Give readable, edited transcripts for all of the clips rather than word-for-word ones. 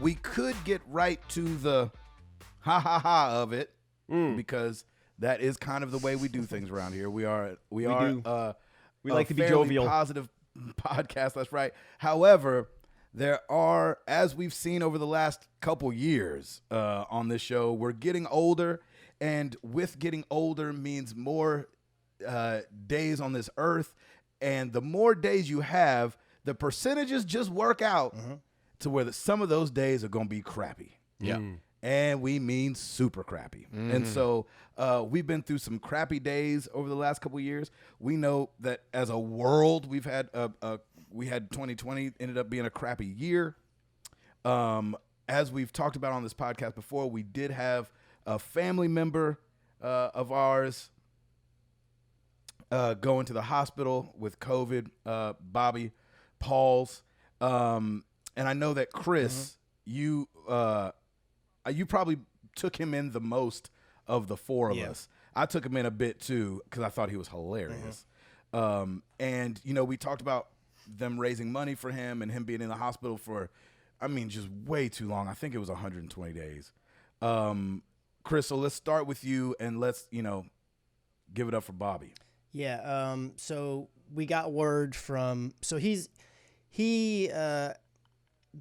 we could get right to the ha of it because that is kind of the way we do things around here. We We like to be fairly jovial. positive podcast. That's right. However, there are, as we've seen over the last couple years on this show, we're getting older, and with getting older means more days on this earth, and the more days you have, the percentages just work out to where some of those days are going to be crappy. Yeah. And we mean super crappy. And so we've been through some crappy days over the last couple of years. We know that as a world, we've had we had 2020 ended up being a crappy year. As we've talked about on this podcast before, we did have a family member of ours go into the hospital with COVID, Bobby Pauls. And I know that Chris, you probably took him in the most of the four of us. I took him in a bit too because I thought he was hilarious. And, we talked about them raising money for him and him being in the hospital for, just way too long. I think it was 120 days. Chris, so let's start with you and let's, give it up for Bobby. Yeah. So we got word from, he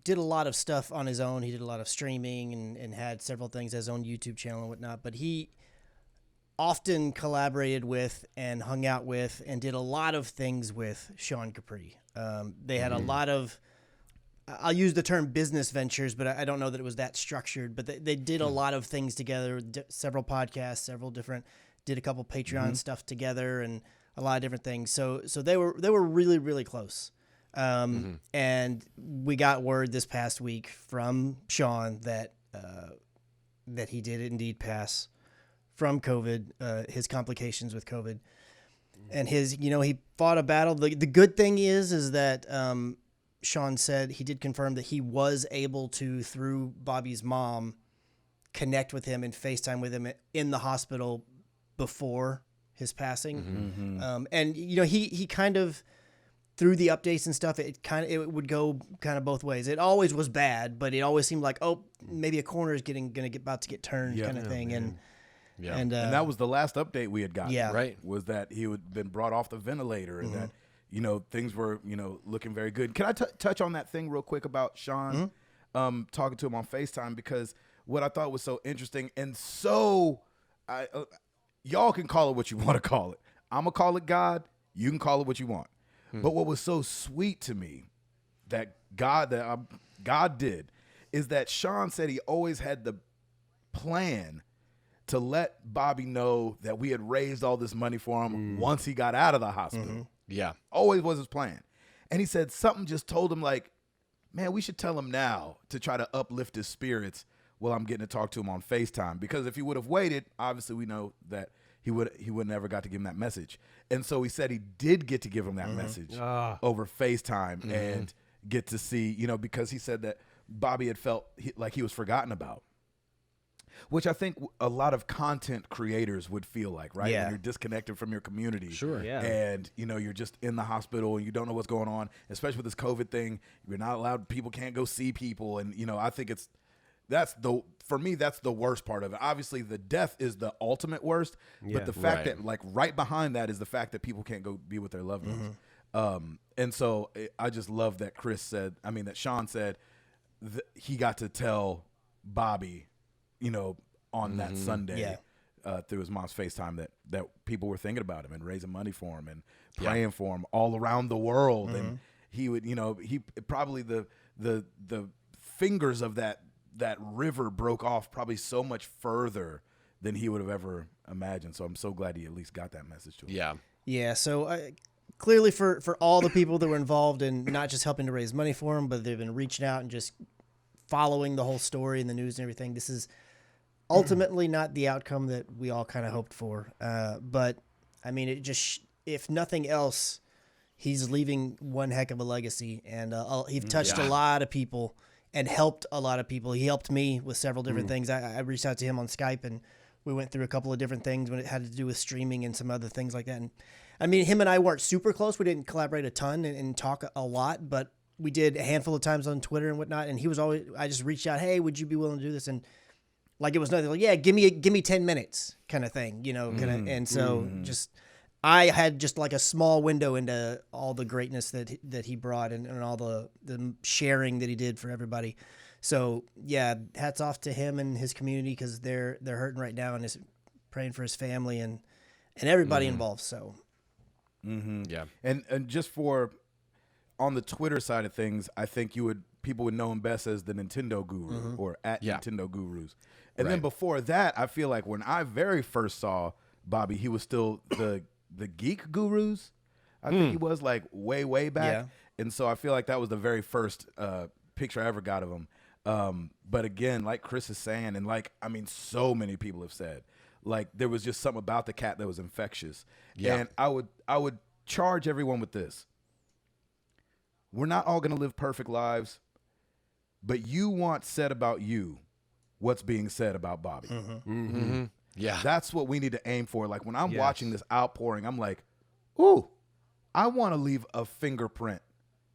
did a lot of stuff on his own. He did a lot of streaming and had several things, his own YouTube channel and whatnot, but he often collaborated with and hung out with and did a lot of things with Sean Capri. They had a lot of, I'll use the term business ventures, but I don't know that it was that structured, but they did a lot of things together, several podcasts, did a couple Patreon stuff together and a lot of different things. So they were really, really close. And we got word this past week from Sean that he did indeed pass from COVID, his complications with COVID, and he fought a battle. The good thing is that Sean said he did confirm that he was able to, through Bobby's mom, connect with him and FaceTime with him in the hospital before his passing. And he kind of, through the updates and stuff, it would go kind of both ways. It always was bad, but it always seemed like, maybe a corner is about to get turned, kind of thing. Man. And that was the last update we had gotten. Yeah. Right. Was that he had been brought off the ventilator and that things were looking very good. Can I touch on that thing real quick about Sean talking to him on FaceTime, because what I thought was so interesting and so y'all can call it what you want to call it. I'm gonna call it God. You can call it what you want. But what was so sweet to me that God did is that Sean said he always had the plan to let Bobby know that we had raised all this money for him once he got out of the hospital. Yeah. Always was his plan. And he said something just told him, like, man, we should tell him now to try to uplift his spirits while I'm getting to talk to him on FaceTime. Because if he would have waited, obviously we know that he would never got to give him that message. And so he said he did get to give him that message over FaceTime and get to see, because he said that Bobby had felt like he was forgotten about, which I think a lot of content creators would feel like, right? Yeah. When you're disconnected from your community. Sure. Yeah. And, you're just in the hospital and you don't know what's going on, especially with this COVID thing. You're not allowed, people can't go see people. And, I think for me, that's the worst part of it. Obviously, the death is the ultimate worst, but the fact that, like, right behind that is the fact that people can't go be with their loved ones. And so I just love that that Sean said he got to tell Bobby, on that Sunday through his mom's FaceTime that people were thinking about him and raising money for him and praying for him all around the world. And he would, he probably the fingers of that river broke off probably so much further than he would have ever imagined. So I'm so glad he at least got that message to him. Yeah. Yeah. So clearly for all the people that were involved in not just helping to raise money for him, but they've been reaching out and just following the whole story and the news and everything. This is ultimately not the outcome that we all kind of hoped for. But it just, if nothing else, he's leaving one heck of a legacy, and he's touched a lot of people and helped a lot of people. He helped me with several different things. I reached out to him on Skype, and we went through a couple of different things when it had to do with streaming and some other things like that. And him and I weren't super close. We didn't collaborate a ton and talk a lot, but we did a handful of times on Twitter and whatnot, and he was always, I just reached out, hey, would you be willing to do this? And like it was nothing, like, yeah, give me 10 minutes kind of thing, and so just I had just like a small window into all the greatness that he brought and all the sharing that he did for everybody. So yeah, hats off to him and his community, because they're hurting right now, and is praying for his family and everybody involved. So Yeah. And just for on the Twitter side of things, I think people would know him best as the Nintendo Guru or at Nintendo Gurus. And then before that, I feel like when I very first saw Bobby, he was still the Geek Gurus. I think he was like way back. Yeah. And so I feel like that was the very first picture I ever got of him. But again, like Chris is saying, and like, I mean, so many people have said, like, there was just something about the cat that was infectious. Yeah. And I would charge everyone with this. We're not all going to live perfect lives, but you want said about you what's being said about Bobby. Yeah. That's what we need to aim for. Like, when I'm watching this outpouring, I'm like, ooh, I want to leave a fingerprint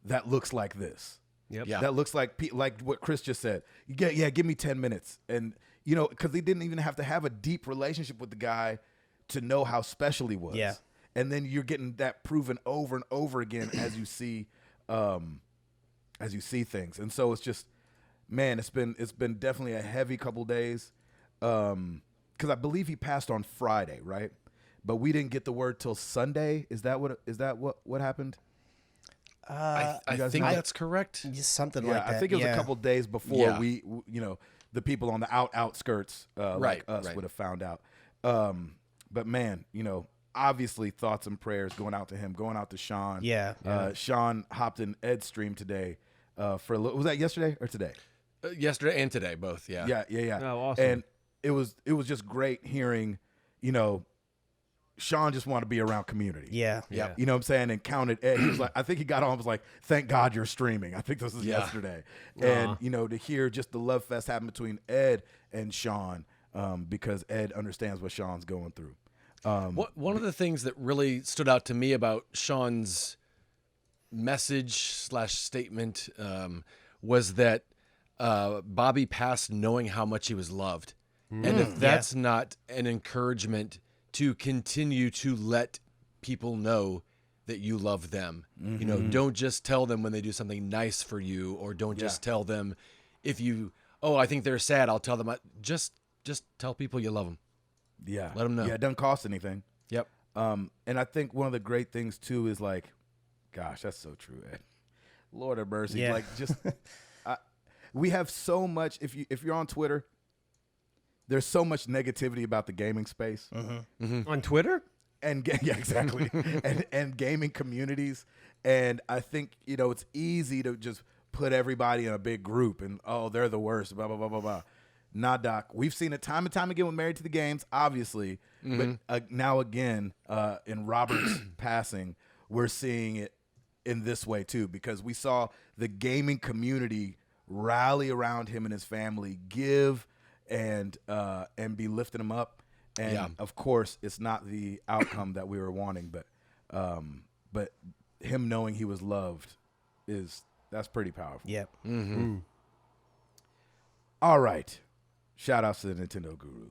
that looks like this. Yep. Yeah. That looks like what Chris just said. Give me 10 minutes. And, because he didn't even have to have a deep relationship with the guy to know how special he was. Yeah. And then you're getting that proven over and over again as you see things. And so it's just, man, it's been definitely a heavy couple days. Because I believe he passed on Friday, right? But we didn't get the word till Sunday. Is that what happened? I guys think know? that's correct. something Yeah, like that. I think it was a couple days before Yeah. the people on the outskirts like us would have found out. But man, obviously thoughts and prayers going out to him, going out to Sean. Yeah. Sean hopped in Ed's stream today for a little. Was that yesterday or today? Yesterday and today, both. Yeah. Yeah. Oh, awesome. And it was just great hearing, Sean just wanted to be around community. Yeah. Yeah. You know what I'm saying? And counted Ed. He was like, I think he got on, was like, thank God you're streaming. I think this was Yeah. yesterday. And, to hear just the love fest happen between Ed and Sean, because Ed understands what Sean's going through. One of the things that really stood out to me about Sean's message/statement was that Bobby passed knowing how much he was loved. And if that's not an encouragement to continue to let people know that you love them, don't just tell them when they do something nice for you, or don't just tell them if I think they're sad, I'll tell them. Just tell people you love them. Yeah. Let 'em know. Yeah, it doesn't cost anything. Yep. And I think one of the great things too is like, gosh, that's so true, Ed. Lord have mercy. Yeah. Like, just we have so much. If you're on Twitter, there's so much negativity about the gaming space On Twitter? and exactly, and gaming communities. And I think it's easy to just put everybody in a big group and they're the worst. Blah blah blah blah blah. Nah, Doc. We've seen it time and time again with Married to the Games, obviously. But now again, in Robert's passing, we're seeing it in this way too, because we saw the gaming community rally around him and his family, give and be lifting him up. And of course, it's not the outcome that we were wanting, but him knowing he was loved that's pretty powerful. Yep. All right. Shout outs to the Nintendo Guru.